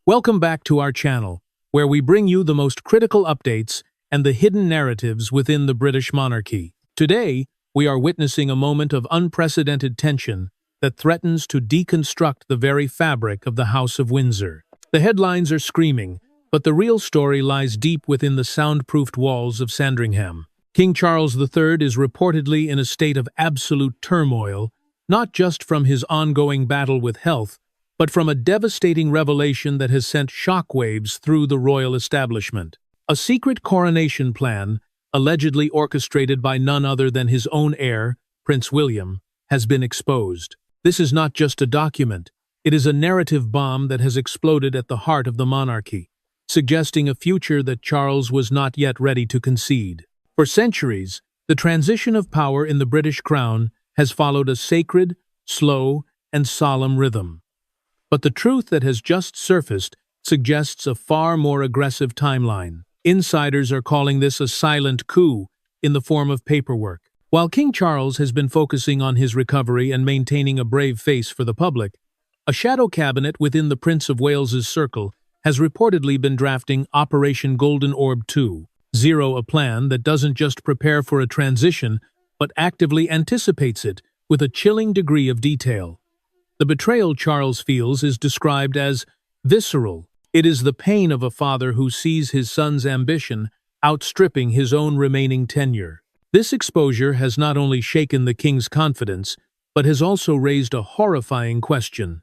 Welcome back to our channel, where we bring you the most critical updates and the hidden narratives within the British monarchy. Today, we are witnessing a moment of unprecedented tension that threatens to deconstruct the very fabric of the House of Windsor. The headlines are screaming, but the real story lies deep within the soundproofed walls of Sandringham. King Charles III is reportedly in a state of absolute turmoil, not just from his ongoing battle with health, but from a devastating revelation that has sent shockwaves through the royal establishment. A secret coronation plan, allegedly orchestrated by none other than his own heir, Prince William, has been exposed. This is not just a document, it is a narrative bomb that has exploded at the heart of the monarchy, suggesting a future that Charles was not yet ready to concede. For centuries, the transition of power in the British crown has followed a sacred, slow, and solemn rhythm. But the truth that has just surfaced suggests a far more aggressive timeline. Insiders are calling this a silent coup in the form of paperwork. While King Charles has been focusing on his recovery and maintaining a brave face for the public, a shadow cabinet within the Prince of Wales's circle has reportedly been drafting Operation Golden Orb 2.0, a plan that doesn't just prepare for a transition, but actively anticipates it with a chilling degree of detail. The betrayal Charles feels is described as visceral. It is the pain of a father who sees his son's ambition outstripping his own remaining tenure. This exposure has not only shaken the king's confidence, but has also raised a horrifying question.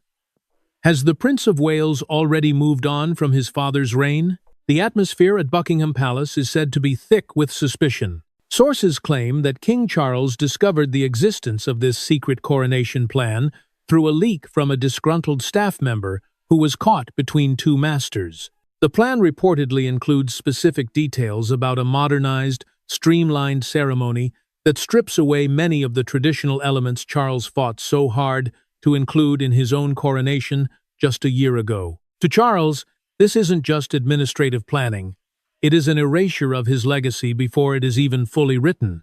Has the Prince of Wales already moved on from his father's reign? The atmosphere at Buckingham Palace is said to be thick with suspicion. Sources claim that King Charles discovered the existence of this secret coronation plan through a leak from a disgruntled staff member who was caught between two masters. The plan reportedly includes specific details about a modernized, streamlined ceremony that strips away many of the traditional elements Charles fought so hard to include in his own coronation just a year ago. To Charles, this isn't just administrative planning. It is an erasure of his legacy before it is even fully written.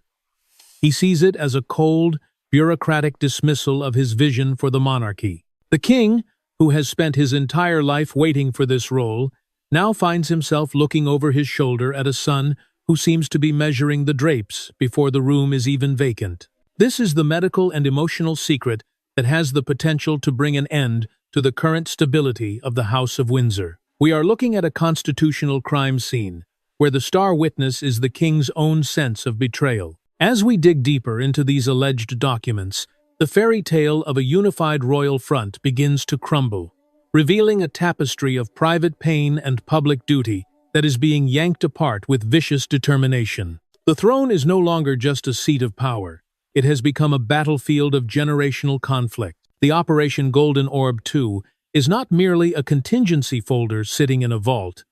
He sees it as a cold, bureaucratic dismissal of his vision for the monarchy. The king, who has spent his entire life waiting for this role, now finds himself looking over his shoulder at a son who seems to be measuring the drapes before the room is even vacant. This is the medical and emotional secret that has the potential to bring an end to the current stability of the House of Windsor. We are looking at a constitutional crime scene, where the star witness is the king's own sense of betrayal. As we dig deeper into these alleged documents, the fairy tale of a unified royal front begins to crumble, revealing a tapestry of private pain and public duty that is being yanked apart with vicious determination. The throne is no longer just a seat of power. It has become a battlefield of generational conflict. The Operation Golden Orb 2 is not merely a contingency folder sitting in a vault.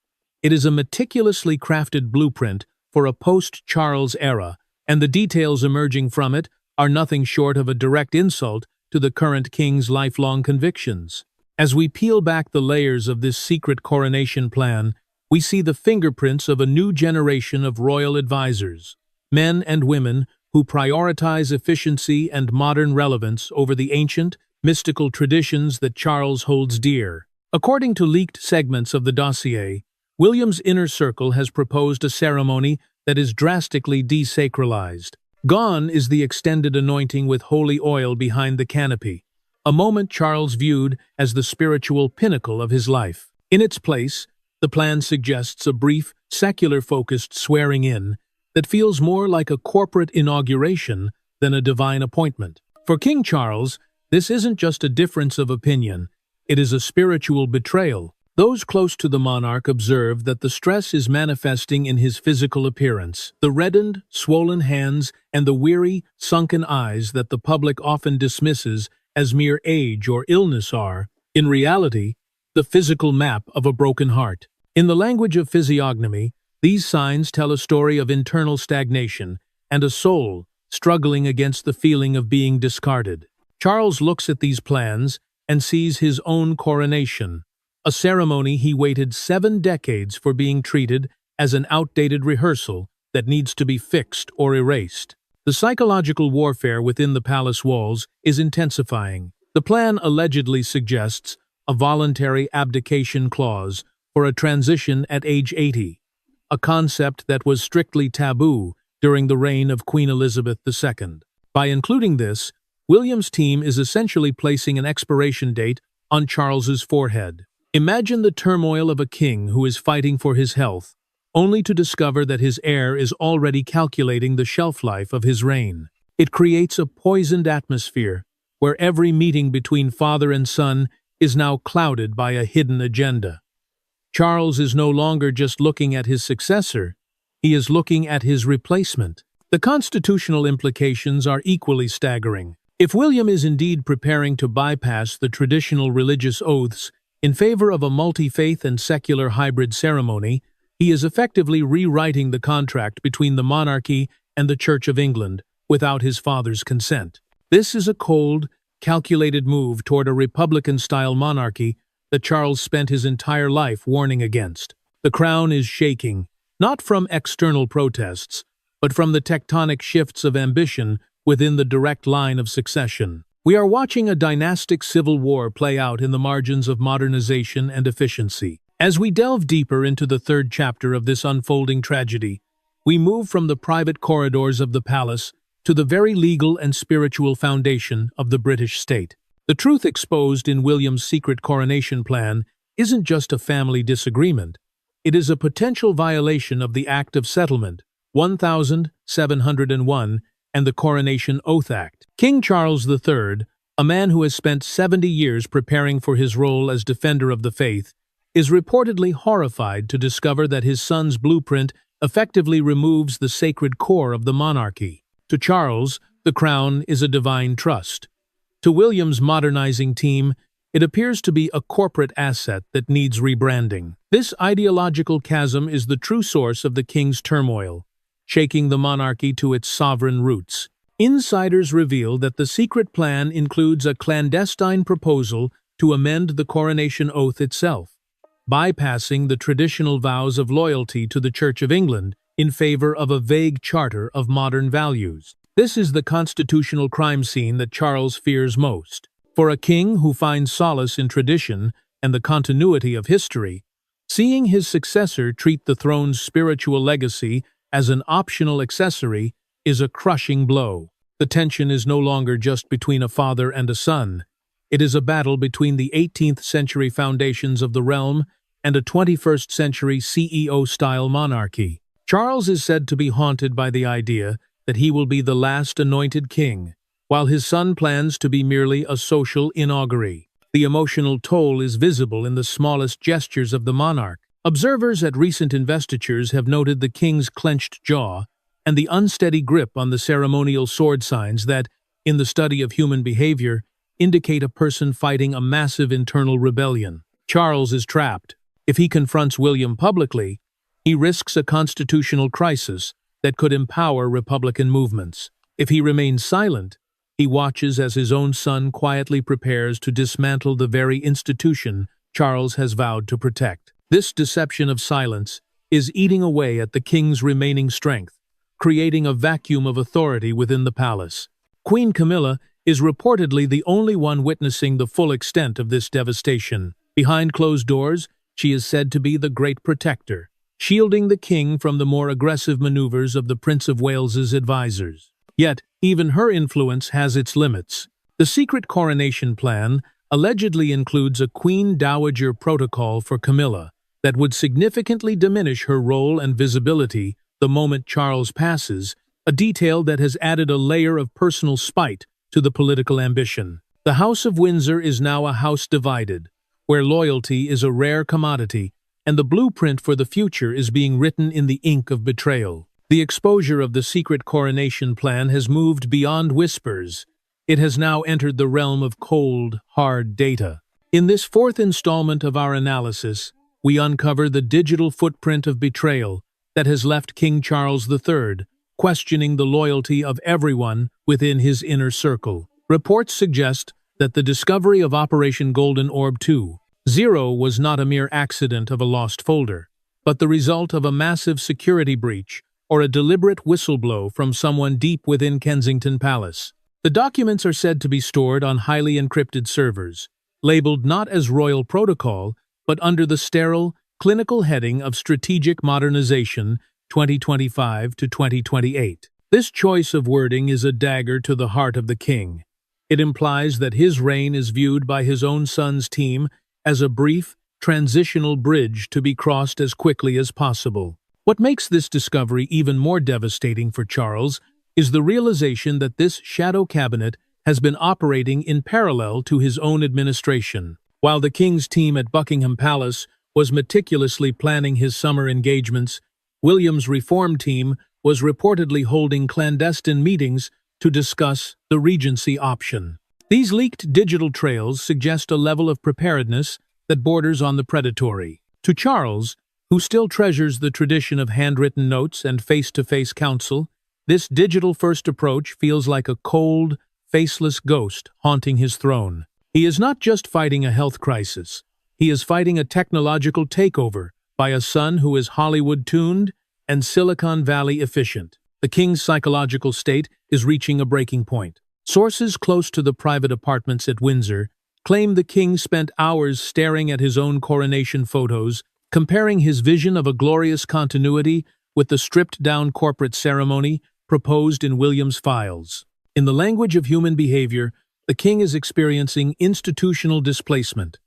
It is a meticulously crafted blueprint for a post-Charles era, and the details emerging from it are nothing short of a direct insult to the current king's lifelong convictions. As we peel back the layers of this secret coronation plan, we see the fingerprints of a new generation of royal advisors, men and women who prioritize efficiency and modern relevance over the ancient, mystical traditions that Charles holds dear. According to leaked segments of the dossier, William's inner circle has proposed a ceremony that is drastically desacralized. Gone is the extended anointing with holy oil behind the canopy, a moment Charles viewed as the spiritual pinnacle of his life. In its place, the plan suggests a brief, secular-focused swearing-in that feels more like a corporate inauguration than a divine appointment. For King Charles, this isn't just a difference of opinion, it is a spiritual betrayal. Those close to the monarch observe that the stress is manifesting in his physical appearance. The reddened, swollen hands and the weary, sunken eyes that the public often dismisses as mere age or illness are, in reality, the physical map of a broken heart. In the language of physiognomy, these signs tell a story of internal stagnation and a soul struggling against the feeling of being discarded. Charles looks at these plans and sees his own coronation, a ceremony he waited 7 decades for being treated as an outdated rehearsal that needs to be fixed or erased. The psychological warfare within the palace walls is intensifying. The plan allegedly suggests a voluntary abdication clause for a transition at age 80, a concept that was strictly taboo during the reign of Queen Elizabeth II. By including this, William's team is essentially placing an expiration date on Charles's forehead. Imagine the turmoil of a king who is fighting for his health, only to discover that his heir is already calculating the shelf life of his reign. It creates a poisoned atmosphere, where every meeting between father and son is now clouded by a hidden agenda. Charles is no longer just looking at his successor, he is looking at his replacement. The constitutional implications are equally staggering. If William is indeed preparing to bypass the traditional religious oaths in favor of a multi-faith and secular hybrid ceremony, he is effectively rewriting the contract between the monarchy and the Church of England without his father's consent. This is a cold, calculated move toward a republican-style monarchy that Charles spent his entire life warning against. The crown is shaking, not from external protests, but from the tectonic shifts of ambition within the direct line of succession. We are watching a dynastic civil war play out in the margins of modernization and efficiency. As we delve deeper into the third chapter of this unfolding tragedy, we move from the private corridors of the palace to the very legal and spiritual foundation of the British state. The truth exposed in William's secret coronation plan isn't just a family disagreement. It is a potential violation of the Act of Settlement, 1701, and the Coronation Oath Act. King Charles III, a man who has spent 70 years preparing for his role as defender of the faith, is reportedly horrified to discover that his son's blueprint effectively removes the sacred core of the monarchy. To Charles, the crown is a divine trust. To William's modernizing team, it appears to be a corporate asset that needs rebranding. This ideological chasm is the true source of the king's turmoil, shaking the monarchy to its sovereign roots. Insiders reveal that the secret plan includes a clandestine proposal to amend the coronation oath itself, bypassing the traditional vows of loyalty to the Church of England in favor of a vague charter of modern values. This is the constitutional crime scene that Charles fears most. For a king who finds solace in tradition and the continuity of history, seeing his successor treat the throne's spiritual legacy as an optional accessory is a crushing blow. The tension is no longer just between a father and a son. It is a battle between the 18th century foundations of the realm and a 21st century CEO-style monarchy. Charles is said to be haunted by the idea that he will be the last anointed king, while his son plans to be merely a social inauguree. The emotional toll is visible in the smallest gestures of the monarch. Observers at recent investitures have noted the king's clenched jaw and the unsteady grip on the ceremonial sword signs that, in the study of human behavior, indicate a person fighting a massive internal rebellion. Charles is trapped. If he confronts William publicly, he risks a constitutional crisis that could empower Republican movements. If he remains silent, he watches as his own son quietly prepares to dismantle the very institution Charles has vowed to protect. This deception of silence is eating away at the king's remaining strength, creating a vacuum of authority within the palace. Queen Camilla is reportedly the only one witnessing the full extent of this devastation. Behind closed doors, she is said to be the great protector, shielding the king from the more aggressive maneuvers of the Prince of Wales's advisors. Yet, even her influence has its limits. The secret coronation plan allegedly includes a Queen Dowager protocol for Camilla that would significantly diminish her role and visibility the moment Charles passes, a detail that has added a layer of personal spite to the political ambition. The House of Windsor is now a house divided, where loyalty is a rare commodity and the blueprint for the future is being written in the ink of betrayal. The exposure of the secret coronation plan has moved beyond whispers. It has now entered the realm of cold, hard data. In this fourth installment of our analysis, we uncover the digital footprint of betrayal that has left King Charles III questioning the loyalty of everyone within his inner circle. Reports suggest that the discovery of Operation Golden Orb 2.0 was not a mere accident of a lost folder, but the result of a massive security breach or a deliberate whistleblow from someone deep within Kensington Palace. The documents are said to be stored on highly encrypted servers, labeled not as royal protocol, but under the sterile, clinical heading of Strategic Modernization 2025 to 2028. This choice of wording is a dagger to the heart of the king. It implies that his reign is viewed by his own son's team as a brief, transitional bridge to be crossed as quickly as possible. What makes this discovery even more devastating for Charles is the realization that this shadow cabinet has been operating in parallel to his own administration. While the king's team at Buckingham Palace was meticulously planning his summer engagements, William's reform team was reportedly holding clandestine meetings to discuss the regency option. These leaked digital trails suggest a level of preparedness that borders on the predatory. To Charles, who still treasures the tradition of handwritten notes and face-to-face counsel, this digital-first approach feels like a cold, faceless ghost haunting his throne. He is not just fighting a health crisis. He is fighting a technological takeover by a son who is Hollywood-tuned and Silicon Valley efficient. The king's psychological state is reaching a breaking point. Sources close to the private apartments at Windsor claim the king spent hours staring at his own coronation photos, comparing his vision of a glorious continuity with the stripped-down corporate ceremony proposed in William's files. In the language of human behavior, the king is experiencing institutional displacement.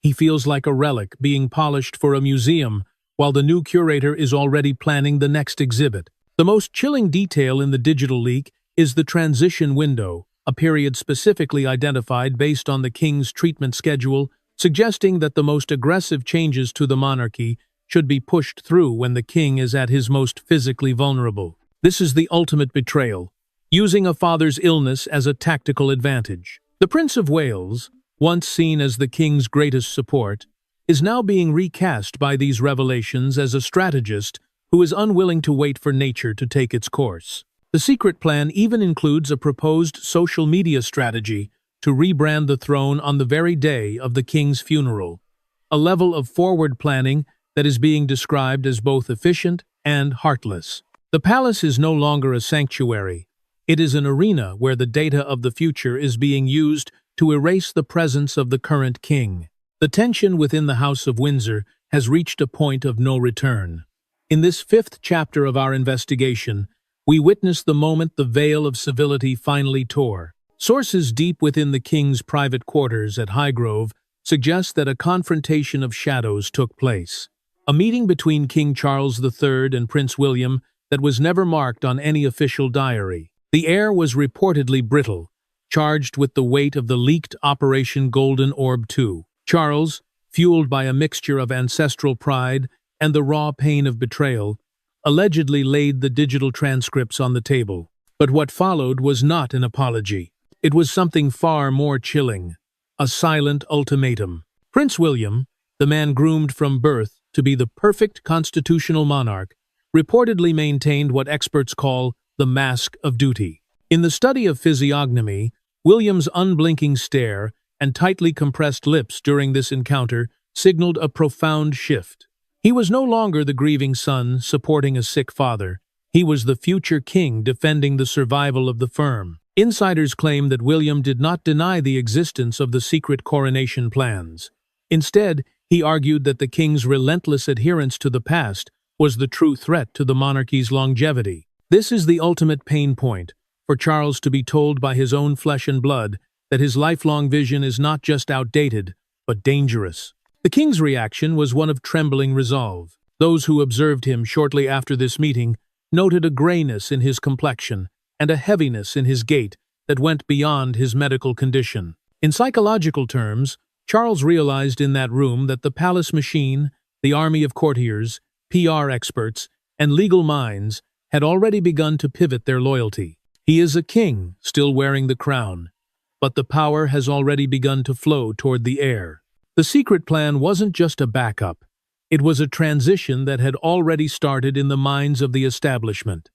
He feels like a relic being polished for a museum, while the new curator is already planning the next exhibit. The most chilling detail in the digital leak is the transition window, a period specifically identified based on the king's treatment schedule, suggesting that the most aggressive changes to the monarchy should be pushed through when the king is at his most physically vulnerable. This is the ultimate betrayal, using a father's illness as a tactical advantage. The Prince of Wales, once seen as the king's greatest support, is now being recast by these revelations as a strategist who is unwilling to wait for nature to take its course. The secret plan even includes a proposed social media strategy to rebrand the throne on the very day of the king's funeral, a level of forward planning that is being described as both efficient and heartless. The palace is no longer a sanctuary. It is an arena where the data of the future is being used to erase the presence of the current king. The tension within the House of Windsor has reached a point of no return. In this fifth chapter of our investigation, we witness the moment the veil of civility finally tore. Sources deep within the king's private quarters at Highgrove suggest that a confrontation of shadows took place. A meeting between King Charles III and Prince William that was never marked on any official diary. The air was reportedly brittle, charged with the weight of the leaked Operation Golden Orb 2. Charles, fueled by a mixture of ancestral pride and the raw pain of betrayal, allegedly laid the digital transcripts on the table. But what followed was not an apology. It was something far more chilling, a silent ultimatum. Prince William, the man groomed from birth to be the perfect constitutional monarch, reportedly maintained what experts call the mask of duty. In the study of physiognomy, William's unblinking stare and tightly compressed lips during this encounter signaled a profound shift. He was no longer the grieving son supporting a sick father. He was the future king defending the survival of the firm. Insiders claim that William did not deny the existence of the secret coronation plans. Instead, he argued that the king's relentless adherence to the past was the true threat to the monarchy's longevity. This is the ultimate pain point, for Charles to be told by his own flesh and blood that his lifelong vision is not just outdated, but dangerous. The king's reaction was one of trembling resolve. Those who observed him shortly after this meeting noted a grayness in his complexion and a heaviness in his gait that went beyond his medical condition. In psychological terms, Charles realized in that room that the palace machine, the army of courtiers, PR experts, and legal minds had already begun to pivot their loyalty. He is a king, still wearing the crown, but the power has already begun to flow toward the heir. The secret plan wasn't just a backup. It was a transition that had already started in the minds of the establishment.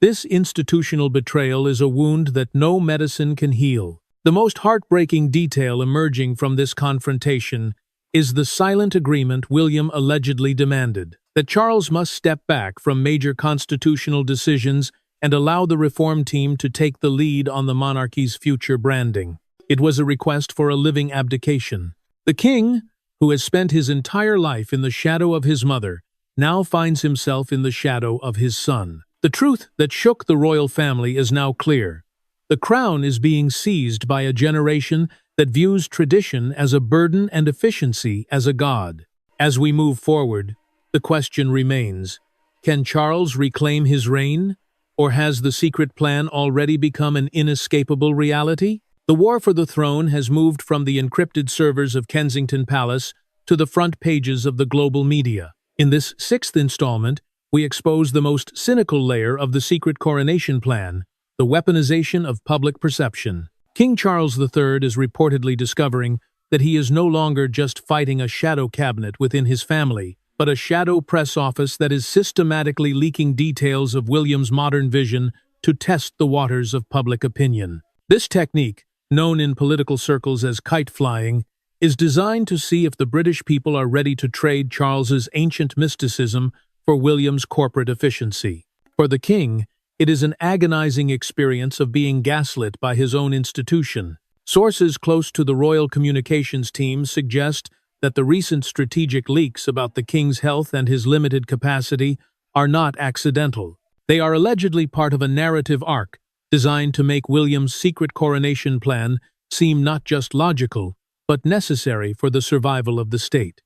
This institutional betrayal is a wound that no medicine can heal. The most heartbreaking detail emerging from this confrontation is the silent agreement William allegedly demanded, that Charles must step back from major constitutional decisions and allow the reform team to take the lead on the monarchy's future branding. It was a request for a living abdication. The king, who has spent his entire life in the shadow of his mother, now finds himself in the shadow of his son. The truth that shook the royal family is now clear. The crown is being seized by a generation that views tradition as a burden and efficiency as a god. As we move forward, the question remains, can Charles reclaim his reign? Or has the secret plan already become an inescapable reality? The war for the throne has moved from the encrypted servers of Kensington Palace to the front pages of the global media. In this sixth installment, we expose the most cynical layer of the secret coronation plan, the weaponization of public perception. King Charles III is reportedly discovering that he is no longer just fighting a shadow cabinet within his family, but a shadow press office that is systematically leaking details of William's modern vision to test the waters of public opinion. This technique, known in political circles as kite flying, is designed to see if the British people are ready to trade Charles's ancient mysticism for William's corporate efficiency. For the king, it is an agonizing experience of being gaslit by his own institution. Sources close to the royal communications team suggest that the recent strategic leaks about the king's health and his limited capacity are not accidental. They are allegedly part of a narrative arc designed to make William's secret coronation plan seem not just logical, but necessary for the survival of the state.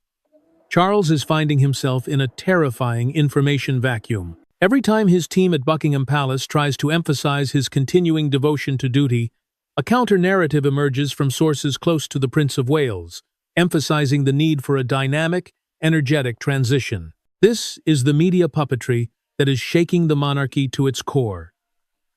Charles is finding himself in a terrifying information vacuum. Every time his team at Buckingham Palace tries to emphasize his continuing devotion to duty, a counter-narrative emerges from sources close to the Prince of Wales, emphasizing the need for a dynamic, energetic transition. This is the media puppetry that is shaking the monarchy to its core.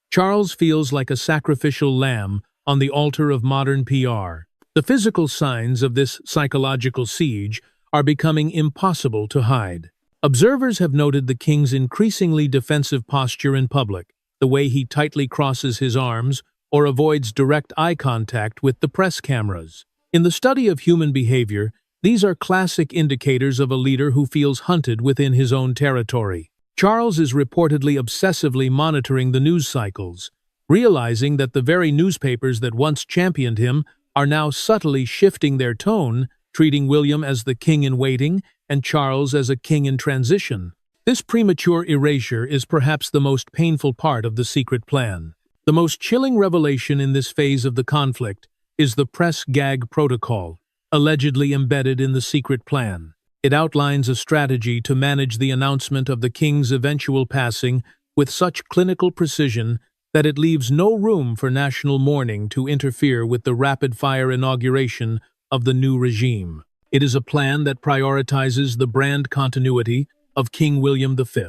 Charles feels like a sacrificial lamb on the altar of modern PR. The physical signs of this psychological siege are becoming impossible to hide. Observers have noted the king's increasingly defensive posture in public, the way he tightly crosses his arms or avoids direct eye contact with the press cameras. In the study of human behavior, these are classic indicators of a leader who feels hunted within his own territory. Charles is reportedly obsessively monitoring the news cycles, realizing that the very newspapers that once championed him are now subtly shifting their tone, treating William as the king-in-waiting and Charles as a king in transition. This premature erasure is perhaps the most painful part of the secret plan. The most chilling revelation in this phase of the conflict is the press gag protocol, allegedly embedded in the secret plan. It outlines a strategy to manage the announcement of the king's eventual passing with such clinical precision that it leaves no room for national mourning to interfere with the rapid-fire inauguration of the new regime. It is a plan that prioritizes the brand continuity of King William V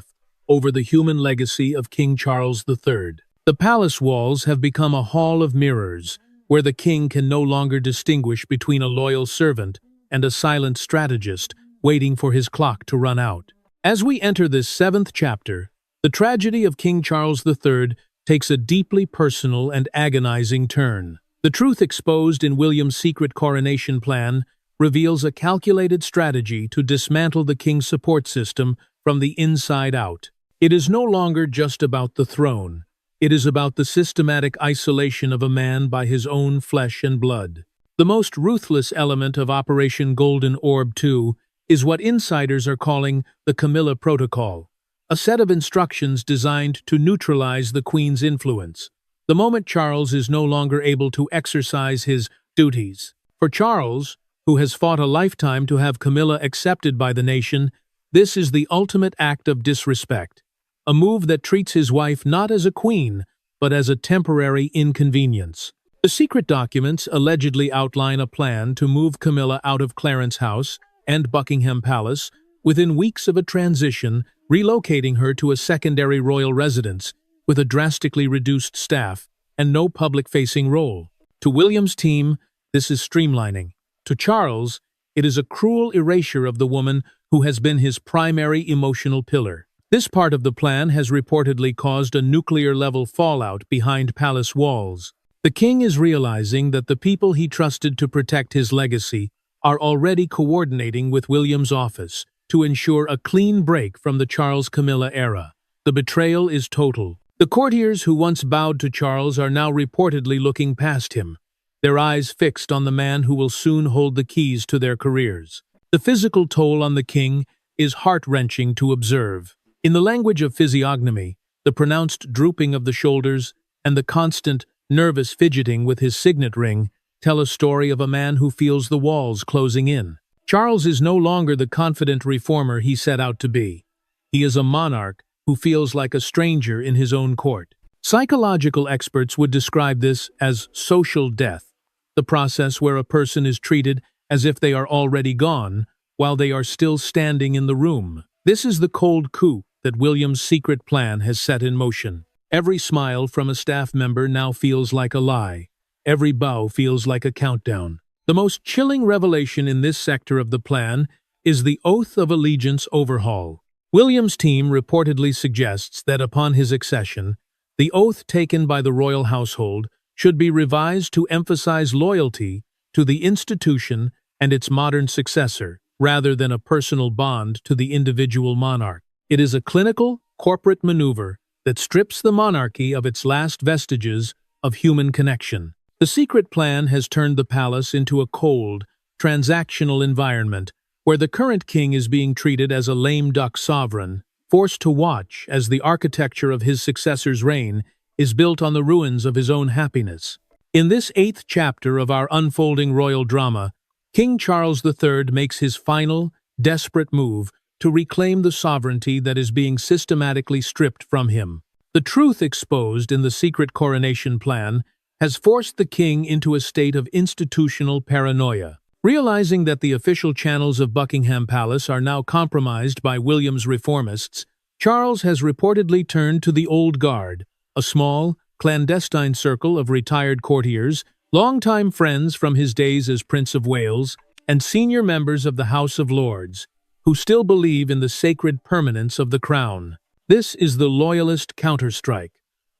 over the human legacy of King Charles III. The palace walls have become a hall of mirrors, where the king can no longer distinguish between a loyal servant and a silent strategist waiting for his clock to run out. As we enter this seventh chapter, the tragedy of King Charles III takes a deeply personal and agonizing turn. The truth exposed in William's secret coronation plan reveals a calculated strategy to dismantle the king's support system from the inside out. It is no longer just about the throne. It is about the systematic isolation of a man by his own flesh and blood. The most ruthless element of Operation Golden Orb 2 is what insiders are calling the Camilla Protocol, a set of instructions designed to neutralize the Queen's influence. The moment Charles is no longer able to exercise his duties. For Charles, who has fought a lifetime to have Camilla accepted by the nation, this is the ultimate act of disrespect, a move that treats his wife not as a queen, but as a temporary inconvenience. The secret documents allegedly outline a plan to move Camilla out of Clarence House and Buckingham Palace within weeks of a transition, relocating her to a secondary royal residence with a drastically reduced staff and no public-facing role. To William's team, this is streamlining. To Charles, it is a cruel erasure of the woman who has been his primary emotional pillar. This part of the plan has reportedly caused a nuclear-level fallout behind palace walls. The king is realizing that the people he trusted to protect his legacy are already coordinating with William's office to ensure a clean break from the Charles-Camilla era. The betrayal is total. The courtiers who once bowed to Charles are now reportedly looking past him, their eyes fixed on the man who will soon hold the keys to their careers. The physical toll on the king is heart-wrenching to observe. In the language of physiognomy, the pronounced drooping of the shoulders and the constant, nervous fidgeting with his signet ring tell a story of a man who feels the walls closing in. Charles is no longer the confident reformer he set out to be. He is a monarch who feels like a stranger in his own court. Psychological experts would describe this as social death, the process where a person is treated as if they are already gone while they are still standing in the room. This is the cold coup that William's secret plan has set in motion. Every smile from a staff member now feels like a lie. Every bow feels like a countdown. The most chilling revelation in this sector of the plan is the Oath of Allegiance overhaul. William's team reportedly suggests that upon his accession, the oath taken by the royal household should be revised to emphasize loyalty to the institution and its modern successor, rather than a personal bond to the individual monarch. It is a clinical, corporate maneuver that strips the monarchy of its last vestiges of human connection. The secret plan has turned the palace into a cold, transactional environment where the current king is being treated as a lame duck sovereign, forced to watch as the architecture of his successor's reign is built on the ruins of his own happiness. In this 8th chapter of our unfolding royal drama, King Charles III makes his final, desperate move to reclaim the sovereignty that is being systematically stripped from him. The truth exposed in the secret coronation plan has forced the king into a state of institutional paranoia. Realizing that the official channels of Buckingham Palace are now compromised by William's reformists, Charles has reportedly turned to the Old Guard, a small, clandestine circle of retired courtiers, longtime friends from his days as Prince of Wales, and senior members of the House of Lords, who still believe in the sacred permanence of the crown. This is the loyalist counterstrike,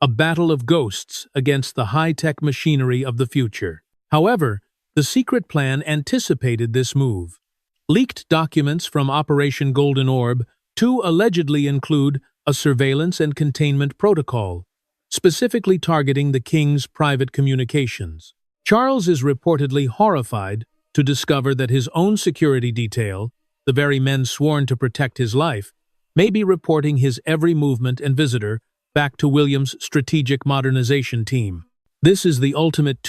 a battle of ghosts against the high-tech machinery of the future. However, the secret plan anticipated this move. Leaked documents from Operation Golden Orb allegedly include a surveillance and containment protocol, specifically targeting the king's private communications. Charles is reportedly horrified to discover that his own security detail, the very men sworn to protect his life, may be reporting his every movement and visitor back to William's strategic modernization team. This is the ultimate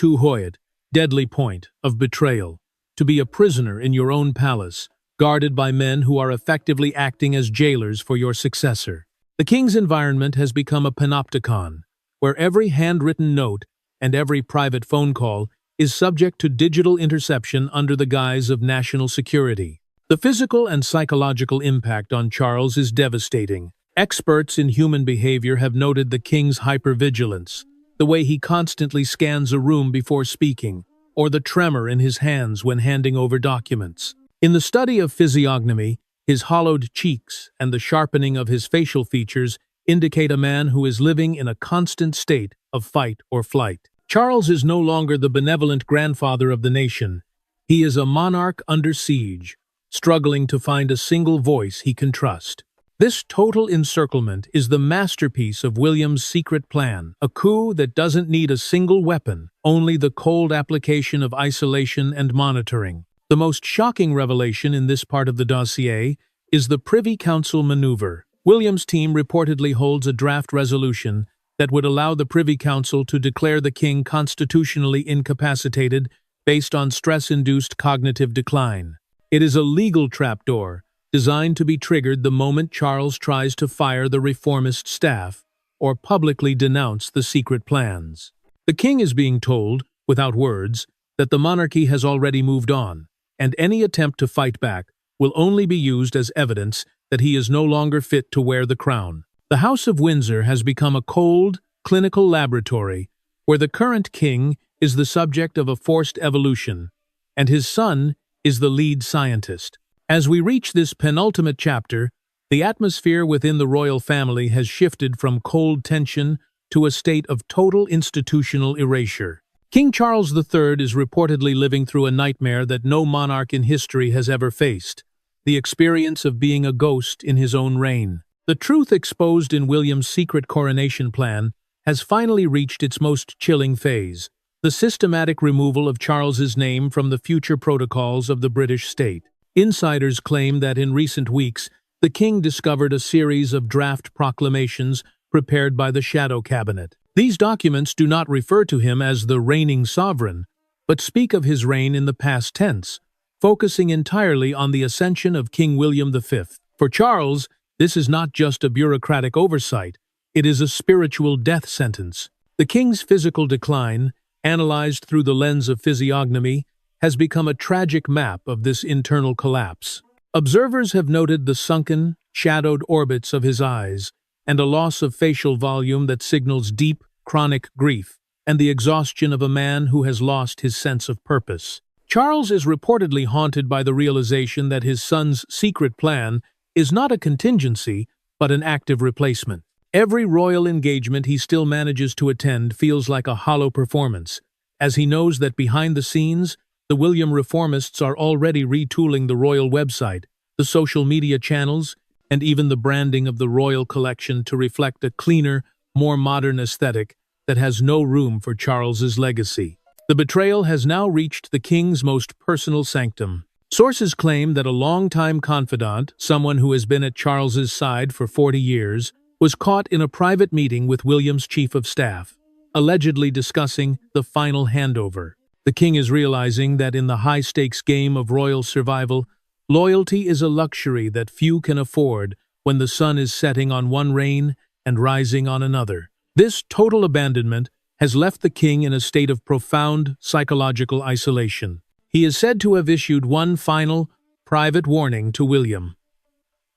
deadly point of betrayal, to be a prisoner in your own palace, guarded by men who are effectively acting as jailers for your successor. The king's environment has become a panopticon, where every handwritten note and every private phone call is subject to digital interception under the guise of national security. The physical and psychological impact on Charles is devastating. Experts in human behavior have noted the king's hypervigilance, the way he constantly scans a room before speaking, or the tremor in his hands when handing over documents. In the study of physiognomy, his hollowed cheeks and the sharpening of his facial features indicate a man who is living in a constant state of fight or flight. Charles is no longer the benevolent grandfather of the nation. He is a monarch under siege, struggling to find a single voice he can trust. This total encirclement is the masterpiece of William's secret plan, a coup that doesn't need a single weapon, only the cold application of isolation and monitoring. The most shocking revelation in this part of the dossier is the Privy Council maneuver. William's team reportedly holds a draft resolution that would allow the Privy Council to declare the king constitutionally incapacitated based on stress-induced cognitive decline. It is a legal trapdoor, designed to be triggered the moment Charles tries to fire the reformist staff or publicly denounce the secret plans. The king is being told, without words, that the monarchy has already moved on, and any attempt to fight back will only be used as evidence that he is no longer fit to wear the crown. The House of Windsor has become a cold, clinical laboratory where the current king is the subject of a forced evolution, and his son is the lead scientist. As we reach this penultimate chapter, the atmosphere within the royal family has shifted from cold tension to a state of total institutional erasure. King Charles III is reportedly living through a nightmare that no monarch in history has ever faced, the experience of being a ghost in his own reign. The truth exposed in William's secret coronation plan has finally reached its most chilling phase. the systematic removal of Charles's name from the future protocols of the British state. Insiders claim that in recent weeks, the king discovered a series of draft proclamations prepared by the shadow cabinet. These documents do not refer to him as the reigning sovereign, but speak of his reign in the past tense, focusing entirely on the ascension of King William V. For Charles, this is not just a bureaucratic oversight, it is a spiritual death sentence. The king's physical decline, analyzed through the lens of physiognomy, has become a tragic map of this internal collapse. Observers have noted the sunken, shadowed orbits of his eyes, and a loss of facial volume that signals deep, chronic grief, and the exhaustion of a man who has lost his sense of purpose. Charles is reportedly haunted by the realization that his son's secret plan is not a contingency, but an active replacement. Every royal engagement he still manages to attend feels like a hollow performance, as he knows that behind the scenes, the William reformists are already retooling the royal website, the social media channels, and even the branding of the royal collection to reflect a cleaner, more modern aesthetic that has no room for Charles's legacy. The betrayal has now reached the king's most personal sanctum. Sources claim that a longtime confidant, someone who has been at Charles's side for 40 years, was caught in a private meeting with William's chief of staff, allegedly discussing the final handover. The king is realizing that in the high-stakes game of royal survival, loyalty is a luxury that few can afford when the sun is setting on one reign and rising on another. This total abandonment has left the king in a state of profound psychological isolation. He is said to have issued one final, private warning to William.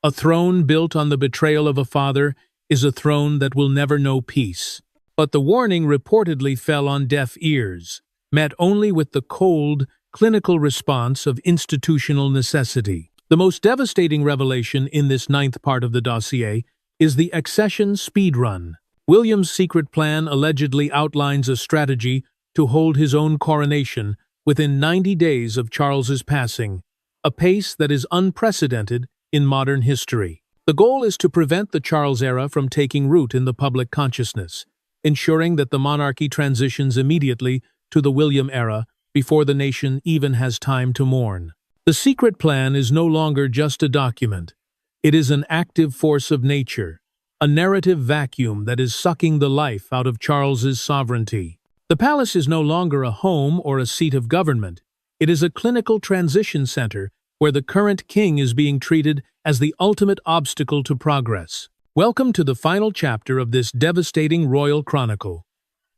A throne built on the betrayal of a father is a throne that will never know peace. But the warning reportedly fell on deaf ears, met only with the cold, clinical response of institutional necessity. The most devastating revelation in this ninth part of the dossier is the accession speedrun. William's secret plan allegedly outlines a strategy to hold his own coronation within 90 days of Charles's passing, a pace that is unprecedented in modern history. The goal is to prevent the Charles era from taking root in the public consciousness, ensuring that the monarchy transitions immediately to the William era before the nation even has time to mourn. The secret plan is no longer just a document. It is an active force of nature, a narrative vacuum that is sucking the life out of Charles's sovereignty. The palace is no longer a home or a seat of government. It is a clinical transition center where the current king is being treated as the ultimate obstacle to progress. Welcome to the final chapter of this devastating royal chronicle.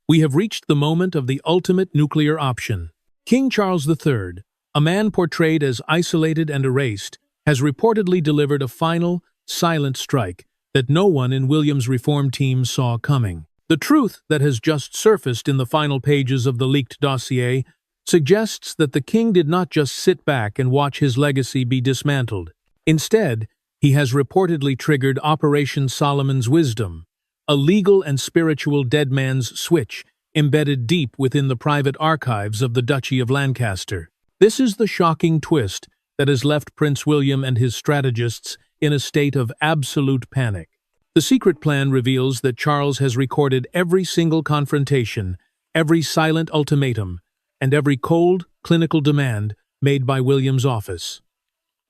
We have reached the moment of the ultimate nuclear option. King Charles III, a man portrayed as isolated and erased, has reportedly delivered a final, silent strike that no one in William's reform team saw coming. The truth that has just surfaced in the final pages of the leaked dossier suggests that the king did not just sit back and watch his legacy be dismantled. Instead, he has reportedly triggered Operation Solomon's Wisdom, a legal and spiritual dead man's switch embedded deep within the private archives of the Duchy of Lancaster. This is the shocking twist that has left Prince William and his strategists in a state of absolute panic. The secret plan reveals that Charles has recorded every single confrontation, every silent ultimatum, and every cold, clinical demand made by William's office.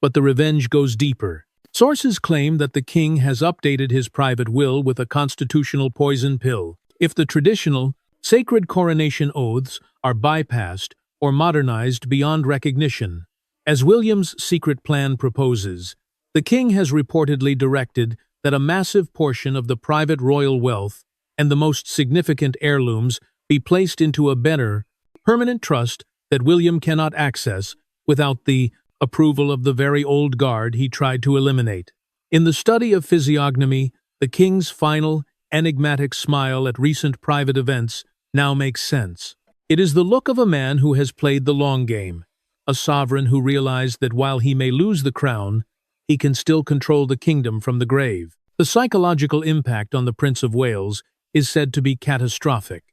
But the revenge goes deeper. Sources claim that the king has updated his private will with a constitutional poison pill. If the traditional, sacred coronation oaths are bypassed or modernized beyond recognition, as William's secret plan proposes, the king has reportedly directed that a massive portion of the private royal wealth and the most significant heirlooms be placed into a better, permanent trust that William cannot access without the approval of the very old guard he tried to eliminate. In the study of physiognomy, the king's final, enigmatic smile at recent private events now makes sense. It is the look of a man who has played the long game, a sovereign who realized that while he may lose the crown, he can still control the kingdom from the grave. The psychological impact on the Prince of Wales is said to be catastrophic.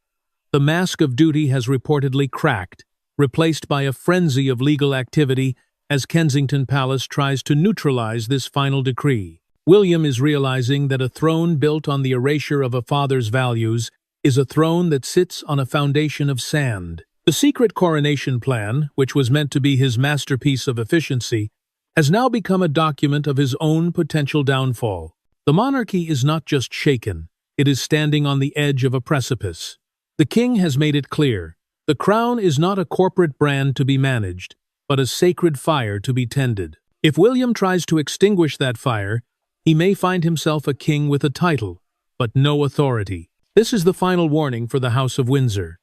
The mask of duty has reportedly cracked, replaced by a frenzy of legal activity as Kensington Palace tries to neutralize this final decree. William is realizing that a throne built on the erasure of a father's values is a throne that sits on a foundation of sand. The secret Coronation Plan, which was meant to be his masterpiece of efficiency, has now become a document of his own potential downfall. The monarchy is not just shaken, it is standing on the edge of a precipice. The king has made it clear, the crown is not a corporate brand to be managed, but a sacred fire to be tended. If William tries to extinguish that fire, he may find himself a king with a title, but no authority. This is the final warning for the House of Windsor.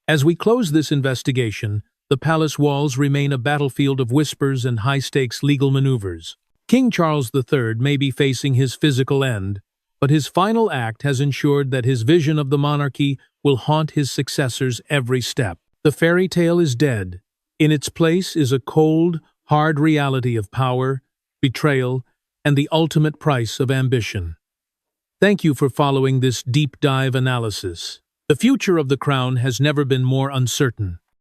As we close this investigation, the palace walls remain a battlefield of whispers and high-stakes legal maneuvers. King Charles III may be facing his physical end, but his final act has ensured that his vision of the monarchy will haunt his successors every step. The fairy tale is dead. In its place is a cold, hard reality of power, betrayal, and the ultimate price of ambition. Thank you for following this deep dive analysis. The future of the crown has never been more uncertain.